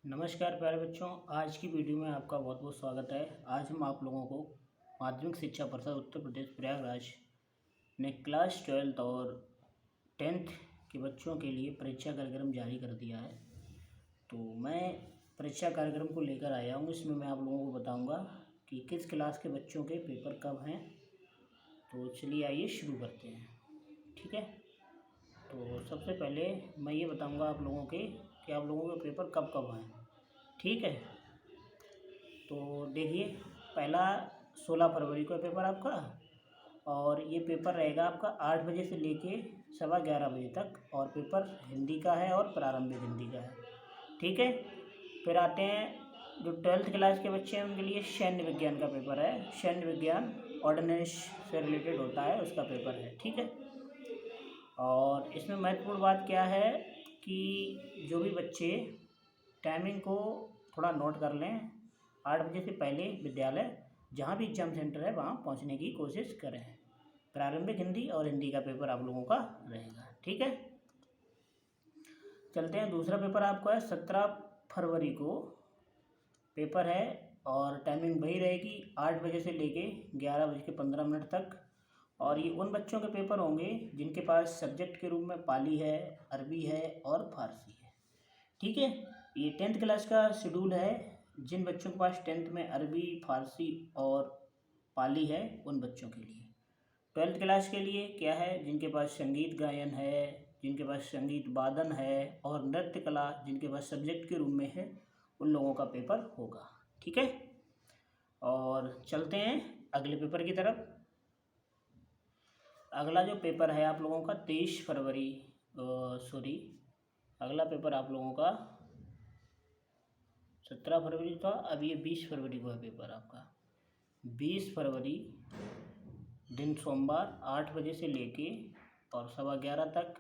नमस्कार प्यारे बच्चों। आज की वीडियो में आपका बहुत बहुत स्वागत है। आज हम आप लोगों को माध्यमिक शिक्षा परिषद उत्तर प्रदेश प्रयागराज ने क्लास 12 और 10th के बच्चों के लिए परीक्षा कार्यक्रम जारी कर दिया है। तो मैं परीक्षा कार्यक्रम को लेकर आया हूँ। इसमें मैं आप लोगों को बताऊँगा कि किस क्लास के बच्चों के पेपर कब हैं। तो चलिए आइए शुरू करते हैं। ठीक है, तो सबसे पहले मैं ये बताऊँगा आप लोगों के कि आप लोगों के पेपर कब कब हैं। ठीक है, तो देखिए, पहला 16 फरवरी को पेपर आपका, और ये पेपर रहेगा आपका 8 बजे से लेके 11:15 बजे तक, और पेपर हिंदी का है और प्रारंभिक हिंदी का है। ठीक है, फिर आते हैं जो 12th क्लास के बच्चे हैं उनके लिए सैन्य विज्ञान का पेपर है। सैन्य विज्ञान ऑर्डिनेंस से रिलेटेड होता है, उसका पेपर है। ठीक है, और इसमें महत्वपूर्ण बात क्या है कि जो भी बच्चे टाइमिंग को थोड़ा नोट कर लें, 8 बजे से पहले विद्यालय जहाँ भी एग्ज़ाम सेंटर है वहाँ पहुँचने की कोशिश करें। प्रारंभिक हिंदी और हिंदी का पेपर आप लोगों का रहेगा। ठीक है, चलते हैं। दूसरा पेपर आपको है 17 फरवरी को पेपर है, और टाइमिंग वही रहेगी 8 बजे से लेके 11:15 तक। और ये उन बच्चों के पेपर होंगे जिनके पास सब्जेक्ट के रूप में पाली है, अरबी है और फारसी है। ठीक है, ये 10th क्लास का शेड्यूल है। जिन बच्चों के पास 10th में अरबी, फारसी और पाली है उन बच्चों के लिए। 12th क्लास के लिए क्या है, जिनके पास संगीत गायन है, जिनके पास संगीत वादन है और नृत्य कला जिनके पास सब्जेक्ट के रूप में है, उन लोगों का पेपर होगा। ठीक है, और चलते हैं अगले पेपर की तरफ। अगला जो पेपर है आप लोगों का 23 फरवरी अगला पेपर आप लोगों का 17 फरवरी था, अब ये 20 फरवरी को है पेपर आपका। 20 फरवरी दिन सोमवार 8 बजे से लेके और 11:15 तक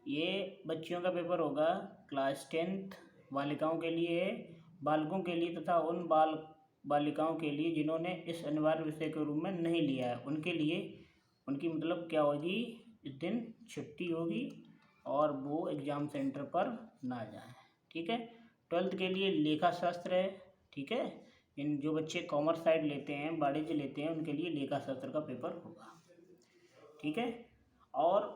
ये बच्चियों का पेपर होगा। क्लास 10th बालिकाओं के लिए, बालकों के लिए तथा उन बालिकाओं के लिए जिन्होंने इस अनिवार्य विषय के रूप में नहीं लिया है, उनके लिए उनकी मतलब क्या होगी, इस दिन छुट्टी होगी और वो एग्ज़ाम सेंटर पर ना जाएं। ठीक है, 12th के लिए लेखा शास्त्र है। ठीक है, इन जो बच्चे कॉमर्स साइड लेते हैं, वाणिज्य लेते हैं, उनके लिए लेखा शास्त्र का पेपर होगा। ठीक है, और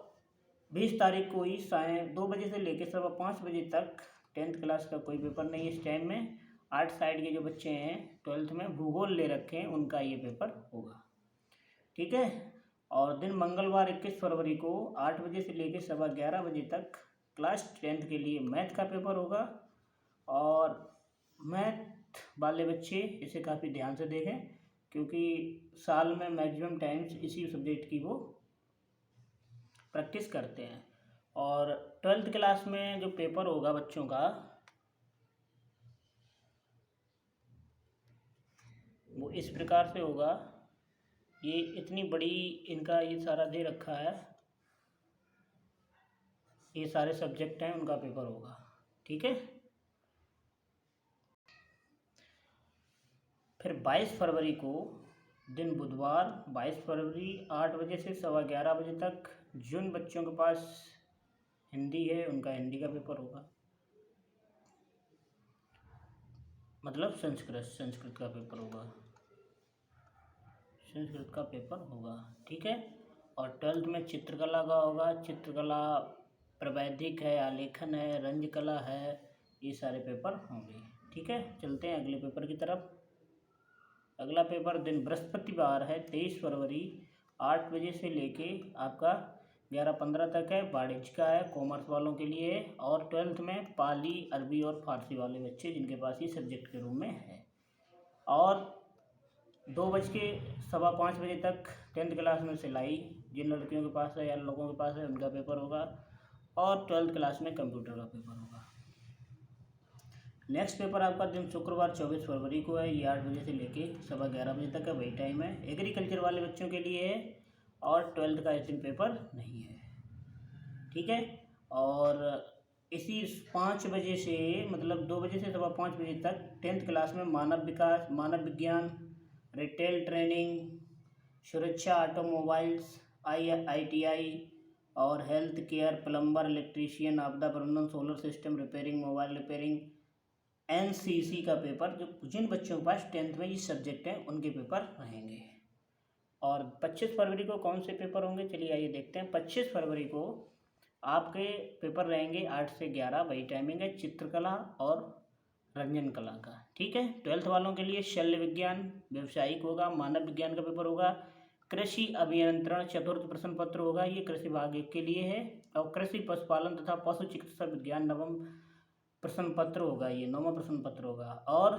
20 तारीख को ही साय 2 बजे से लेकर 5:15 बजे तक 10th क्लास का कोई पेपर नहीं है। इस टाइम में आर्ट साइड के जो बच्चे हैं 12th में भूगोल ले रखे हैं, उनका ये पेपर होगा। ठीक है, और दिन मंगलवार 21 फरवरी को 8 बजे से लेकर 11:15 बजे तक क्लास 10th के लिए मैथ का पेपर होगा। और मैथ वाले बच्चे इसे काफ़ी ध्यान से देखें, क्योंकि साल में मैक्सिमम टाइम्स इसी सब्जेक्ट की वो प्रैक्टिस करते हैं। और 12th क्लास में जो पेपर होगा बच्चों का, वो इस प्रकार से होगा। ये इतनी बड़ी इनका ये सारा दे रखा है, ये सारे सब्जेक्ट हैं, उनका पेपर होगा। ठीक है, फिर 22 फरवरी को दिन बुधवार 22 फरवरी 8 बजे से 11:15 बजे तक जिन बच्चों के पास हिंदी है उनका हिंदी का पेपर होगा, मतलब संस्कृत का पेपर होगा, संस्कृत का पेपर होगा। ठीक है, और 12th में चित्रकला का होगा। चित्रकला प्रावैधिक है, आलेखन है, रंज कला है, ये सारे पेपर होंगे। ठीक है, चलते हैं अगले पेपर की तरफ। अगला पेपर दिन बृहस्पतिवार है 23 फरवरी 8 बजे से लेके आपका 11:15 तक है। वाणिज्य का है, कॉमर्स वालों के लिए है, और 12th में पाली, अरबी और फारसी वाले बच्चे जिनके पास ये सब्जेक्ट के रूप में है। और 2:15 बजे तक 10th क्लास में सिलाई जिन लड़कियों के पास है या लोगों के पास है उनका पेपर होगा। और 12th क्लास में कंप्यूटर का पेपर होगा। नेक्स्ट पेपर आपका दिन शुक्रवार 24 फरवरी को है। ये 8 बजे से लेके 11:15 बजे तक है, वही टाइम है। एग्रीकल्चर वाले बच्चों के लिए है, और 12th का इस दिन पेपर नहीं है। ठीक है, और इसी 5 बजे से मतलब 2 बजे से 5:15 बजे तक 10th क्लास में मानव विकास, मानव विज्ञान, रिटेल ट्रेनिंग, सुरक्षा, ऑटोमोबाइल्स, ITI और हेल्थ केयर, प्लम्बर, इलेक्ट्रीशियन, आपदा प्रबंधन, solar system repairing, mobile repairing, NCC का पेपर, जो जिन बच्चों के पास 10th में ये सब्जेक्ट हैं उनके पेपर रहेंगे। और 25 फरवरी को कौन से पेपर होंगे, चलिए आइए देखते हैं। 25 फरवरी को आपके पेपर रहेंगे 8 से 11, वही टाइमिंग है, चित्रकला और रंजन कला का। ठीक है, 12th वालों के लिए शल्य विज्ञान, व्यवसायिक होगा, मानव विज्ञान का पेपर होगा, कृषि अभियंत्रण चतुर्थ प्रश्न पत्र होगा, ये कृषि विभाग के लिए है। और कृषि पशुपालन तथा पशु चिकित्सा विज्ञान नवम प्रश्न पत्र होगा, ये 9वां प्रश्न पत्र होगा। और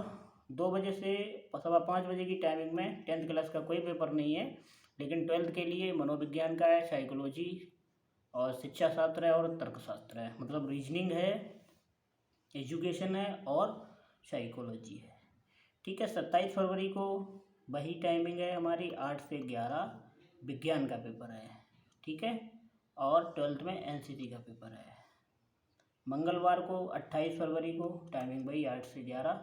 2 बजे से 5:15 बजे की टाइमिंग में 10th क्लास का कोई पेपर नहीं है, लेकिन 12th के लिए मनोविज्ञान का है, साइकोलॉजी और शिक्षा शास्त्र है और तर्कशास्त्र है, मतलब रीजनिंग है, एजुकेशन है और साइकोलॉजी है। ठीक है, 27 फरवरी को वही टाइमिंग है हमारी, 8 से 11 विज्ञान का पेपर है। ठीक है, और 12th में एनसीसी का पेपर है। मंगलवार को 28 फरवरी को टाइमिंग वही 8 से 11,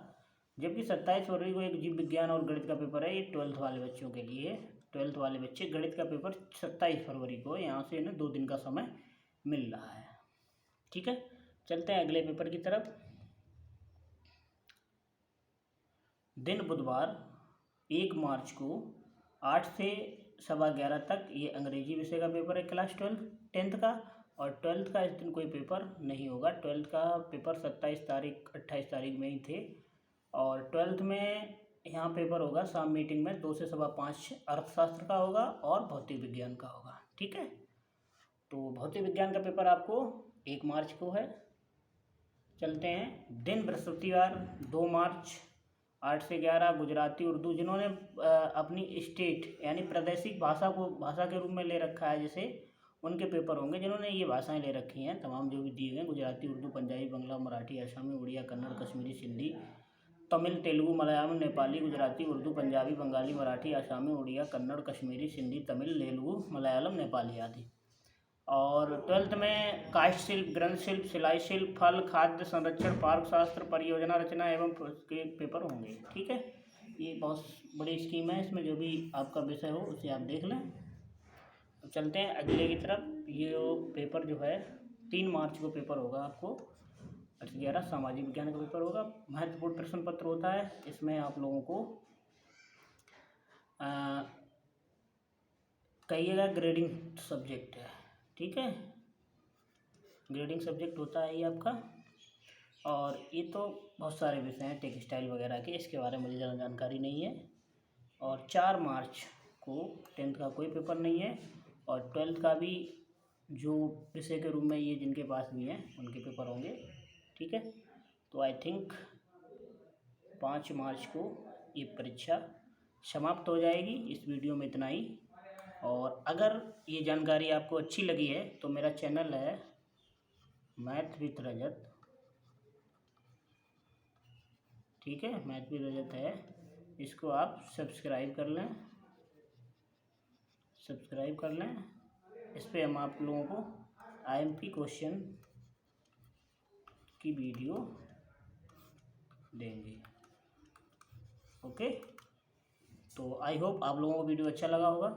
जबकि 27 फरवरी को एक जीव विज्ञान और गणित का पेपर है, ये 12th वाले बच्चों के लिए। 12th वाले बच्चे गणित का पेपर 27 फरवरी को, यहाँ से इन्हें 2 दिन का समय मिल रहा है। ठीक है, चलते हैं अगले पेपर की तरफ। दिन बुधवार 1 मार्च को 8 से 11:15 तक ये अंग्रेजी विषय का पेपर है, क्लास 10th का। और 12th का इस दिन कोई पेपर नहीं होगा। 12th का पेपर 27 तारीख 28 तारीख में ही थे। और 12th में यहाँ पेपर होगा शाम मीटिंग में 2 से 5:15 अर्थशास्त्र का होगा और भौतिक विज्ञान का होगा। ठीक है, तो भौतिक विज्ञान का पेपर आपको 1 मार्च को है। चलते हैं दिन बृहस्पतिवार 2 मार्च 8 से 11 गुजराती उर्दू, जिन्होंने अपनी स्टेट यानी प्रादेशिक भाषा को भाषा के रूप में ले रखा है जैसे, उनके पेपर होंगे। जिन्होंने ये भाषाएं ले रखी हैं तमाम जो भी दिए गए, गुजराती उर्दू पंजाबी बांग्ला मराठी आसामी उड़िया कन्नड़ कश्मीरी सिंधी तमिल तेलुगु मलयालम नेपाली गुजराती उर्दू पंजाबी बंगाली मराठी आसामी उड़िया कन्नड़ कश्मीरी सिंधी तमिल तेलुगु मलयालम नेपाली आदि। और 12th में काष्ठ शिल्प, ग्रंथ शिल्प, सिलाई शिल्प, फल खाद्य संरक्षण, पार्क शास्त्र, परियोजना रचना एवं के पेपर होंगे। ठीक है, ये बहुत बड़ी स्कीम है, इसमें जो भी आपका विषय हो उसे आप देख लें। तो चलते हैं अगले की तरफ। ये पेपर जो है 3 मार्च को पेपर होगा आपको 11 सामाजिक विज्ञान का पेपर होगा। महत्वपूर्ण प्रश्न पत्र होता है, इसमें आप लोगों को कहिएगा ग्रेडिंग सब्जेक्ट है। ठीक है, ग्रेडिंग सब्जेक्ट होता है ये आपका। और ये तो बहुत सारे विषय हैं टेक्सटाइल वगैरह के, इसके बारे में मुझे ज़्यादा जानकारी नहीं है। और 4 मार्च को 10th का कोई पेपर नहीं है, और 12th का भी जो विषय के रूप में ये जिनके पास भी हैं उनके पेपर होंगे। ठीक है, तो आई थिंक 5 मार्च को ये परीक्षा समाप्त हो जाएगी। इस वीडियो में इतना ही। और अगर ये जानकारी आपको अच्छी लगी है तो मेरा चैनल है मैथ विद रजत। ठीक है, मैथ विद रजत है, इसको आप सब्सक्राइब कर लें, इस पर हम आप लोगों को IMP क्वेश्चन की वीडियो देंगे। ओके, तो आई होप आप लोगों को वीडियो अच्छा लगा होगा।